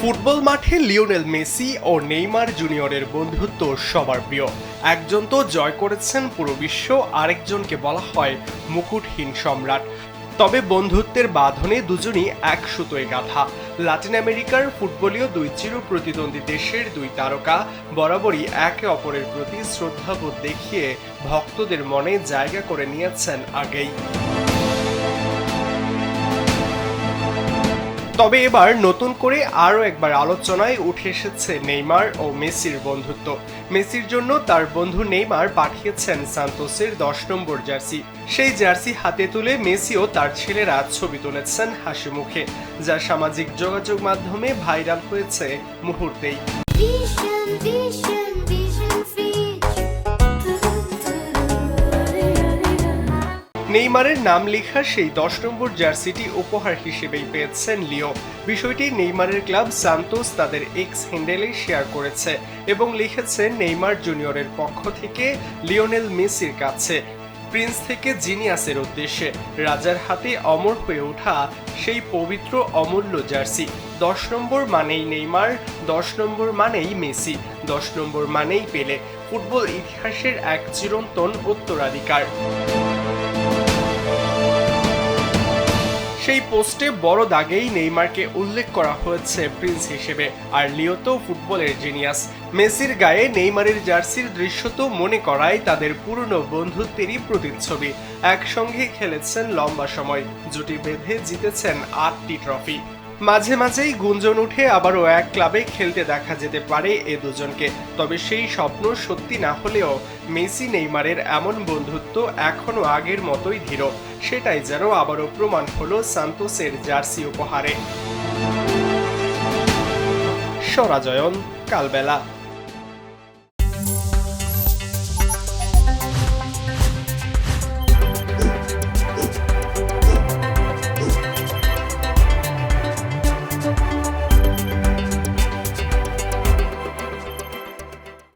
Football মাঠে Lionel Messi ও Neymar জুনিয়রের বন্ধুত্ব সবার প্রিয়। একজন তো জয় করেছেন পুরো বিশ্ব, আরেকজনকে বলা হয় মুকুটহীন সম্রাট। তবে বন্ধুত্বের বাঁধনে দুজনই এক সুতোয় গাঁথা। লাতিন আমেরিকার ফুটবলীয় দুই চির প্রতিদ্বন্দ্বী দেশের দুই তারকা বরাবরই একে অপরের প্রতি শ্রদ্ধাবোধ দেখিয়ে ভক্তদের মনে জায়গা করে নিয়েছেন আগেই। তবে এবার নতুন করে আরও একবার আলোচনায় উঠে এসেছে নেইমার ও মেসির বন্ধুত্ব। মেসির জন্য তার বন্ধু নেইমার পাঠিয়েছেন সান্তোসের 10 নম্বর জার্সি। সেই জার্সি হাতে তুলে মেসিও তার ছেলেরা ছবি তুলেছেন হাসি মুখে, যা সামাজিক যোগাযোগ মাধ্যমে ভাইরাল হয়েছে মুহূর্তেই। নেইমারের নাম লেখা সেই 10 নম্বর জার্সিটি উপহার হিসেবেই পেয়েছেন লিও। বিষয়টি নেইমারের ক্লাব সান্তোস তাদের এক্স হ্যান্ডেলে শেয়ার করেছে এবং লিখেছে নেইমার জুনিয়রের পক্ষ থেকে লিওনেল মেসির কাছে, প্রিন্স থেকে জিনিয়াসের উদ্দেশ্যে, রাজার হাতে অমর হয়ে ওঠা সেই পবিত্র অমূল্য জার্সি। 10 নম্বর মানেই নেইমার, 10 নম্বর মানেই মেসি, 10 নম্বর মানেই পেলে, ফুটবল ইতিহাসের এক চিরন্তন উত্তরাধিকার। সেই পোস্টে বড় দাগেই নেইমারকে উল্লেখ করা হয়েছে প্রিন্স হিসেবে, আর লিও তো ফুটবলের জিনিয়াস। মেসির গায়ে নেইমারের জার্সির দৃশ্য তো মনে করায় তাদের পুরনো বন্ধুত্বেরই প্রতিচ্ছবি। একসঙ্গে খেলেছেন লম্বা সময়, জুটি বেঁধে জিতেছেন 8টি ট্রফি। মাঝে মাঝেই গুঞ্জন উঠে আবারও এক ক্লাবে খেলতে দেখা যেতে পারে এ দুজনকে। তবে সেই স্বপ্ন সত্যি না হলেও মেসি নেইমারের এমন বন্ধুত্ব এখনো আগের মতোই দৃঢ়। সেটাই যেন আবারও প্রমাণ হলো সান্তোসের জার্সি উপহারে। সরাজয়ন, কালবেলা।